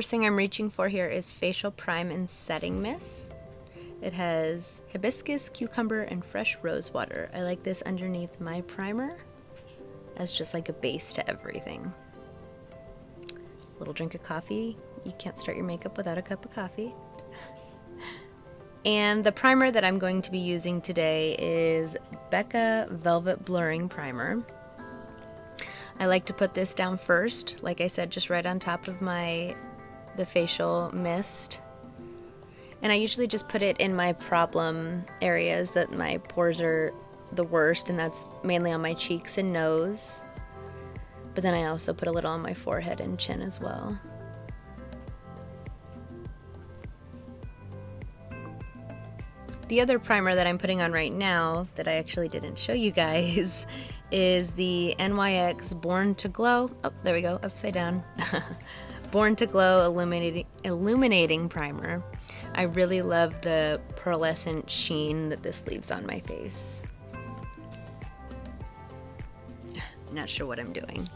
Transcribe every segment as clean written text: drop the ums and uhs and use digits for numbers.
first thing I'm reaching for here is Facial Prime and Setting Mist. It has hibiscus, cucumber, and fresh rose water. I like this underneath my primer as just like a base to everything. A little drink of coffee. You can't start your makeup without a cup of coffee. And the primer that I'm going to be using today is Becca Velvet Blurring Primer. I like to put this down first, like I said, just right on top of the facial mist. And I usually just put it in my problem areas that my pores are the worst, and that's mainly on my cheeks and nose. But then I also put a little on my forehead and chin as well. The other primer that I'm putting on right now that I actually didn't show you guys is the NYX Born to Glow. Oh, there we go, upside down. Born to Glow Illuminating Primer. I really love the pearlescent sheen that this leaves on my face. Not sure what I'm doing.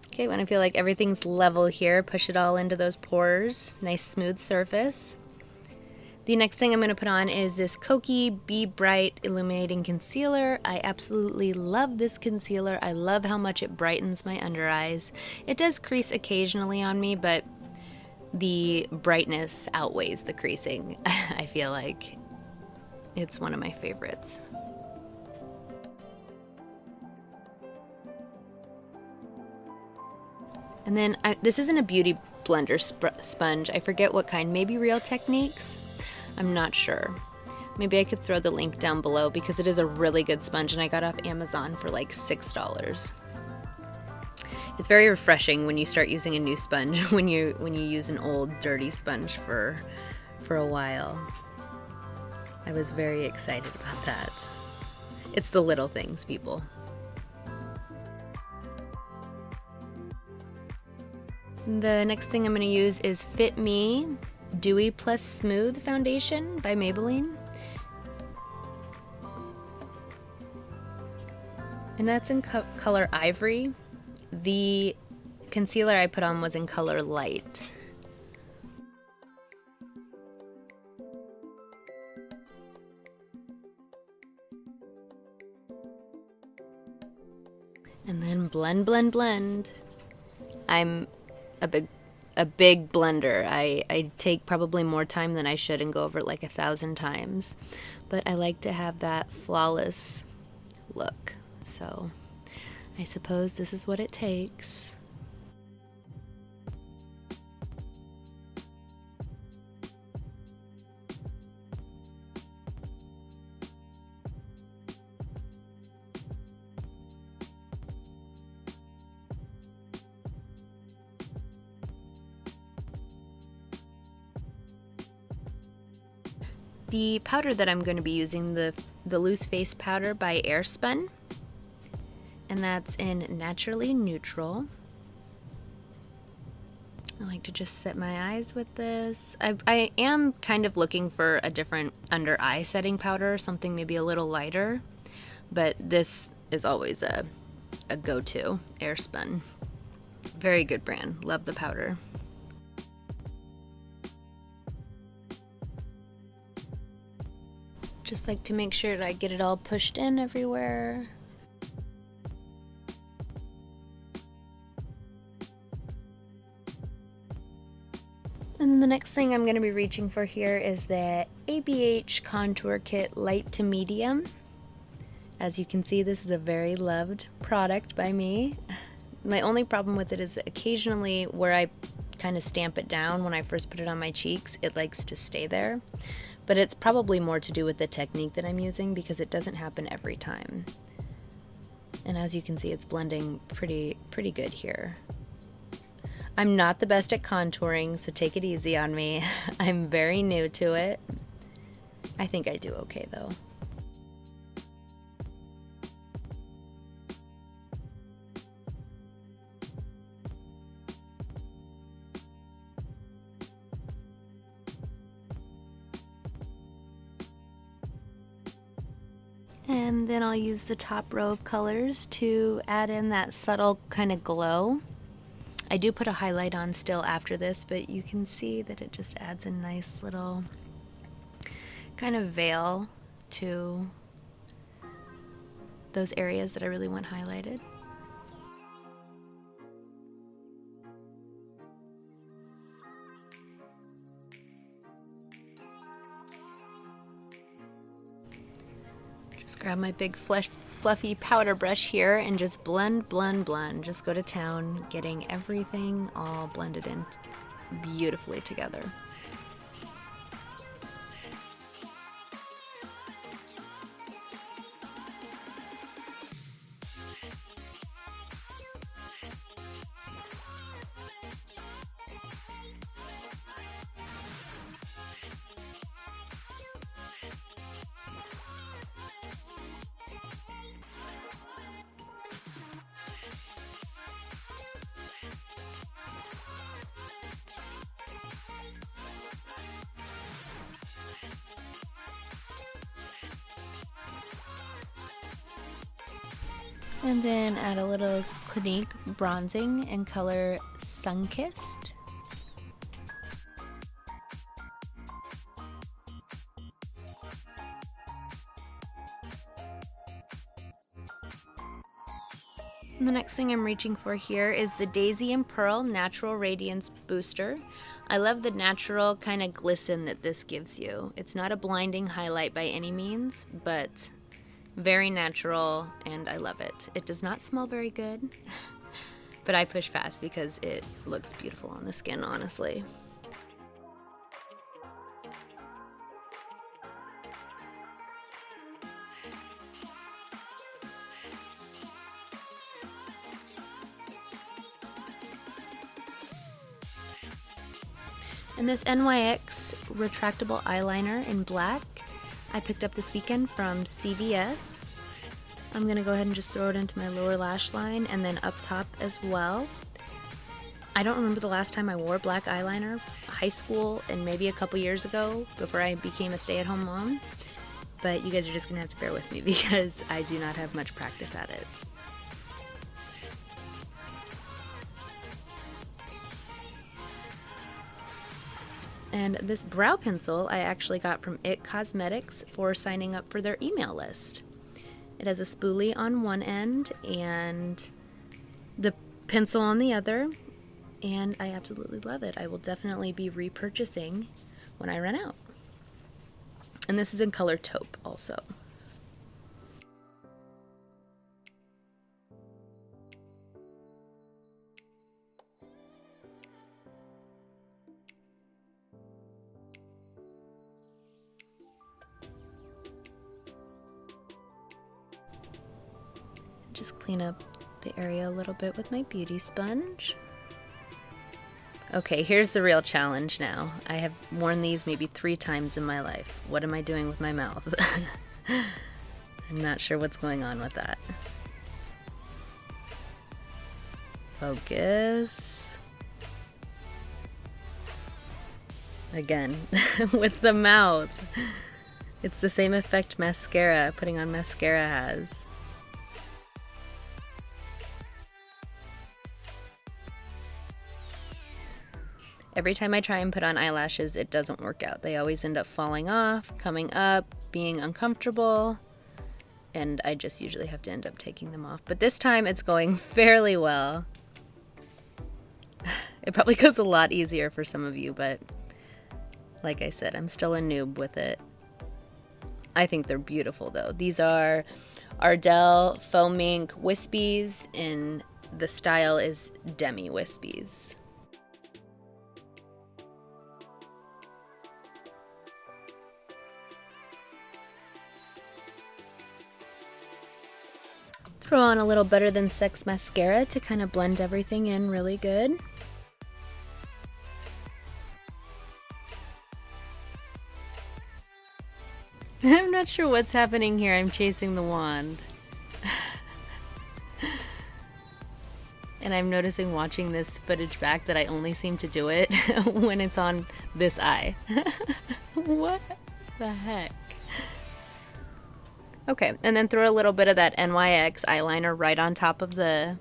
Okay, when I feel like everything's level here, push it all into those pores. Nice smooth surface. The next thing I'm going to put on is this Kokie Be Bright Illuminating Concealer. I absolutely love this concealer. I love how much it brightens my under eyes. It does crease occasionally on me, but the brightness outweighs the creasing. I feel like it's one of my favorites. And then this isn't a beauty blender sponge. I forget what kind. Maybe Real Techniques? I'm not sure. Maybe I could throw the link down below because it is a really good sponge and I got it off Amazon for like $6. It's very refreshing when you start using a new sponge when you use an old dirty sponge for a while. I was very excited about that. It's the little things, people. The next thing I'm going to use is FITme Dewy+Smooth Foundation by Maybelline. And that's in color Ivory. The concealer I put on was in color Light. And then blend, blend, blend. I'm a big blender. I take probably more time than I should and go over it like 1,000 times. But I like to have that flawless look. So I suppose this is what it takes. The powder that I'm going to be using, the loose face powder by AirSpun, and that's in Naturally Neutral. I like to just set my eyes with this. I am kind of looking for a different under eye setting powder, something maybe a little lighter, but this is always a go-to, AirSpun. Very good brand. Love the powder. Just like to make sure that I get it all pushed in everywhere. And then the next thing I'm going to be reaching for here is the ABH Contour Kit Light to Medium. As you can see, this is a very loved product by me. My only problem with it is occasionally where I kind of stamp it down when I first put it on my cheeks, it likes to stay there. But it's probably more to do with the technique that I'm using because it doesn't happen every time. And as you can see, it's blending pretty good here. I'm not the best at contouring, so take it easy on me. I'm very new to it. I think I do okay though. And then I'll use the top row of colors to add in that subtle kind of glow. I do put a highlight on still after this, but you can see that it just adds a nice little kind of veil to those areas that I really want highlighted. Just grab my big fluffy powder brush here and just blend, blend, blend. Just go to town, getting everything all blended in beautifully together. And then add a little Clinique bronzing in color Sunkissed. And the next thing I'm reaching for here is the Daisy and Pearl Natural Radiance Booster. I love the natural kind of glisten that this gives you. It's not a blinding highlight by any means, but very natural, and I love it. It does not smell very good, but I push fast because it looks beautiful on the skin, honestly. And this NYX retractable eyeliner in black, I picked up this weekend from CVS. I'm gonna go ahead and just throw it into my lower lash line and then up top as well. I don't remember the last time I wore black eyeliner, high school and maybe a couple years ago before I became a stay-at-home mom. But you guys are just gonna have to bear with me because I do not have much practice at it. And this brow pencil I actually got from IT Cosmetics for signing up for their email list. It has a spoolie on one end and the pencil on the other, and I absolutely love it. I will definitely be repurchasing when I run out. And this is in color Taupe also. Just clean up the area a little bit with my beauty sponge. Okay, here's the real challenge now. I have worn these maybe 3 times in my life. What am I doing with my mouth? I'm not sure what's going on with that. Focus. Again, with the mouth. It's the same effect mascara, putting on mascara has. Every time I try and put on eyelashes, it doesn't work out. They always end up falling off, coming up, being uncomfortable, and I just usually have to end up taking them off. But this time it's going fairly well. It probably goes a lot easier for some of you, but like I said, I'm still a noob with it. I think they're beautiful though. These are Ardell Faux Mink Wispies, and the style is Demi Wispies. Throw on a little Better Than Sex mascara to kind of blend everything in really good. I'm not sure what's happening here. I'm chasing the wand. And I'm noticing watching this footage back that I only seem to do it when it's on this eye. What the heck? Okay, and then throw a little bit of that NYX eyeliner right on top of the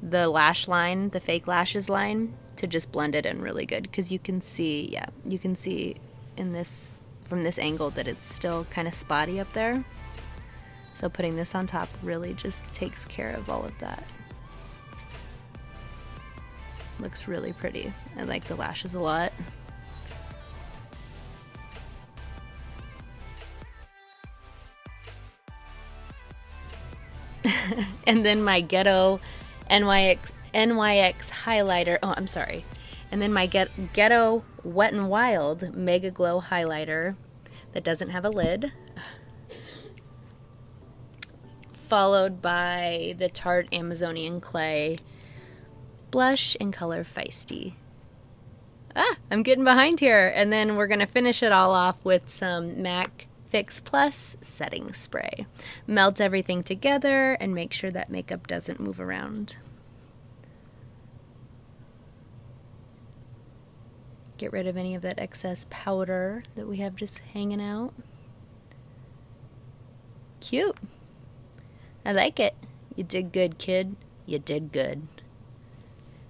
lash line, the fake lashes line, to just blend it in really good, because you can see, yeah, you can see in this, from this angle, that it's still kind of spotty up there. So putting this on top really just takes care of all of that. Looks really pretty. I like the lashes a lot. And then my Ghetto NYX highlighter. Oh, I'm sorry. And then my Ghetto Wet n Wild Mega Glow highlighter that doesn't have a lid. Followed by the Tarte Amazonian Clay blush in color Feisty. Ah, I'm getting behind here. And then we're going to finish it all off with some MAC Fix Plus setting spray. Melt everything together and make sure that makeup doesn't move around. Get rid of any of that excess powder that we have just hanging out. Cute. I like it. You did good, kid. You did good.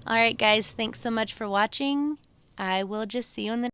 Alright guys, thanks so much for watching. I will just see you in the